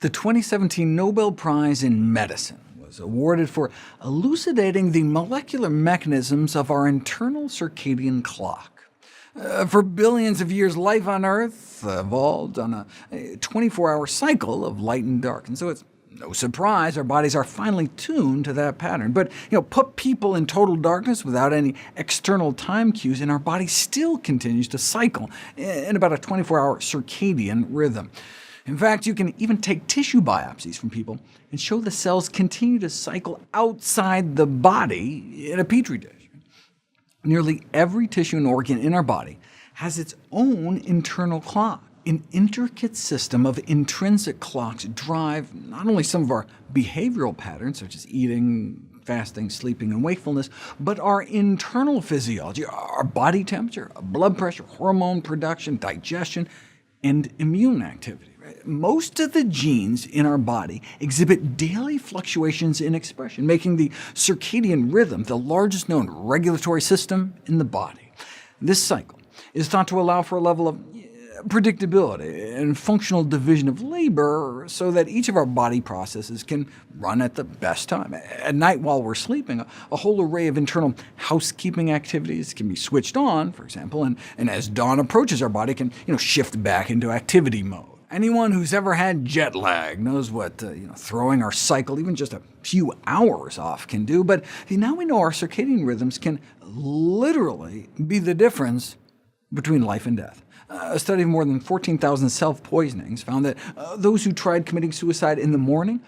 The 2017 Nobel Prize in Medicine was awarded for elucidating the molecular mechanisms of our internal circadian clock. For billions of years, life on Earth evolved on a 24-hour cycle of light and dark, and so it's no surprise our bodies are finely tuned to that pattern. But put people in total darkness without any external time cues, and our body still continues to cycle in about a 24-hour circadian rhythm. In fact, you can even take tissue biopsies from people and show the cells continue to cycle outside the body in a petri dish. Nearly every tissue and organ in our body has its own internal clock. An intricate system of intrinsic clocks drive not only some of our behavioral patterns, such as eating, fasting, sleeping, and wakefulness, but our internal physiology, our body temperature, blood pressure, hormone production, digestion, and immune activity. Most of the genes in our body exhibit daily fluctuations in expression, making the circadian rhythm the largest known regulatory system in the body. This cycle is thought to allow for a level of predictability and functional division of labor so that each of our body processes can run at the best time. At night while we're sleeping, a whole array of internal housekeeping activities can be switched on, for example, and as dawn approaches, our body can shift back into activity mode. Anyone who's ever had jet lag knows what throwing our cycle even just a few hours off can do, but now we know our circadian rhythms can literally be the difference between life and death. A study of more than 14,000 self-poisonings found that those who tried committing suicide in the morning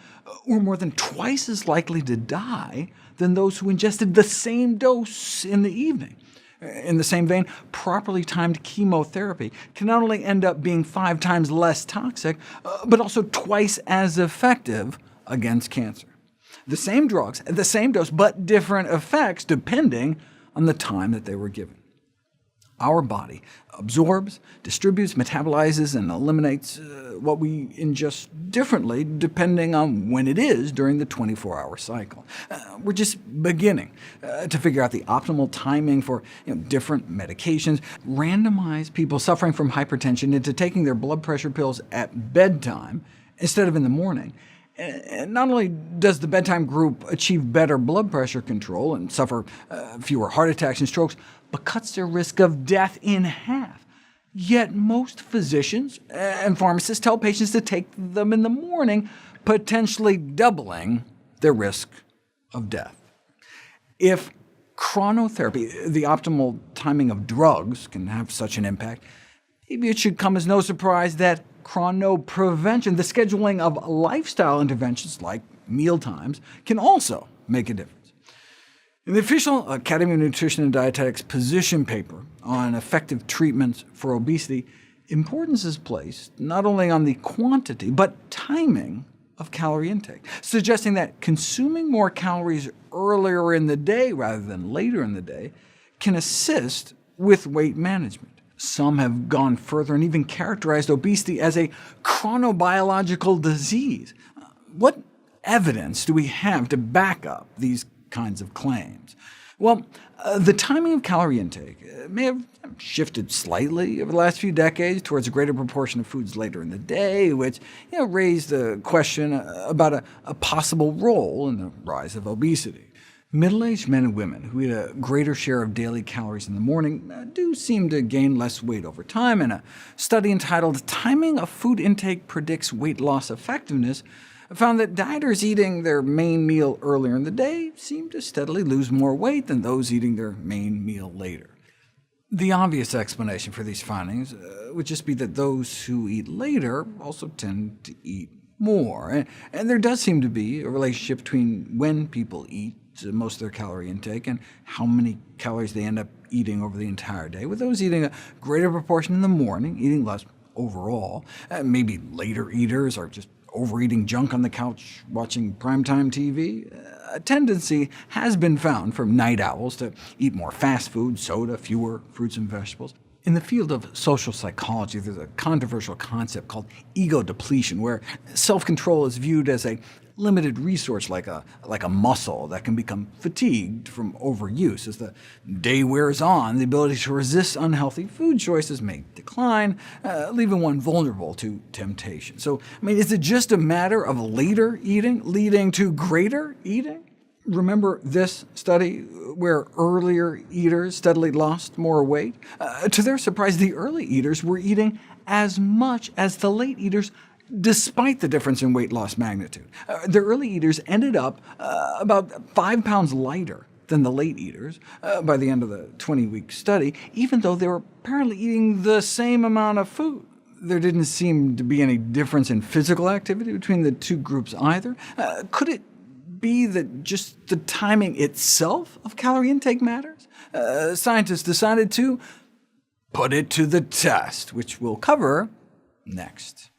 were more than twice as likely to die than those who ingested the same dose in the evening. In the same vein, properly timed chemotherapy can not only end up being 5 times less toxic, but also twice as effective against cancer. The same drugs, the same dose, but different effects depending on the time that they were given. Our body absorbs, distributes, metabolizes, and eliminates what we ingest differently depending on when it is during the 24-hour cycle. We're just beginning to figure out the optimal timing for different medications, randomize people suffering from hypertension into taking their blood pressure pills at bedtime instead of in the morning. And not only does the bedtime group achieve better blood pressure control and suffer fewer heart attacks and strokes, but cuts their risk of death in half. Yet most physicians and pharmacists tell patients to take them in the morning, potentially doubling their risk of death. If chronotherapy, the optimal timing of drugs, can have such an impact, maybe it should come as no surprise that chronoprevention, the scheduling of lifestyle interventions like meal times, can also make a difference. In the official Academy of Nutrition and Dietetics position paper on effective treatments for obesity, importance is placed not only on the quantity, but timing of calorie intake, suggesting that consuming more calories earlier in the day rather than later in the day can assist with weight management. Some have gone further and even characterized obesity as a chronobiological disease. What evidence do we have to back up these kinds of claims? Well, the timing of calorie intake may have shifted slightly over the last few decades towards a greater proportion of foods later in the day, which raised the question about a possible role in the rise of obesity. Middle-aged men and women who eat a greater share of daily calories in the morning do seem to gain less weight over time, and a study entitled "Timing of Food Intake Predicts Weight Loss Effectiveness" found that dieters eating their main meal earlier in the day seem to steadily lose more weight than those eating their main meal later. The obvious explanation for these findings would just be that those who eat later also tend to eat more, and there does seem to be a relationship between when people eat most of their calorie intake and how many calories they end up eating over the entire day, with those eating a greater proportion in the morning, eating less overall. Maybe later eaters are just overeating junk on the couch watching primetime TV. A tendency has been found for night owls to eat more fast food, soda, fewer fruits and vegetables. In the field of social psychology, there's a controversial concept called ego depletion, where self-control is viewed as a limited resource like a muscle that can become fatigued from overuse. As the day wears on, the ability to resist unhealthy food choices may decline, leaving one vulnerable to temptation. So, is it just a matter of later eating leading to greater eating? Remember this study where earlier eaters steadily lost more weight? To their surprise, the early eaters were eating as much as the late eaters, despite the difference in weight loss magnitude. The early eaters ended up about 5 pounds lighter than the late eaters by the end of the 20-week study, even though they were apparently eating the same amount of food. There didn't seem to be any difference in physical activity between the two groups either. Could it be that just the timing itself of calorie intake matters? Scientists decided to put it to the test, which we'll cover next.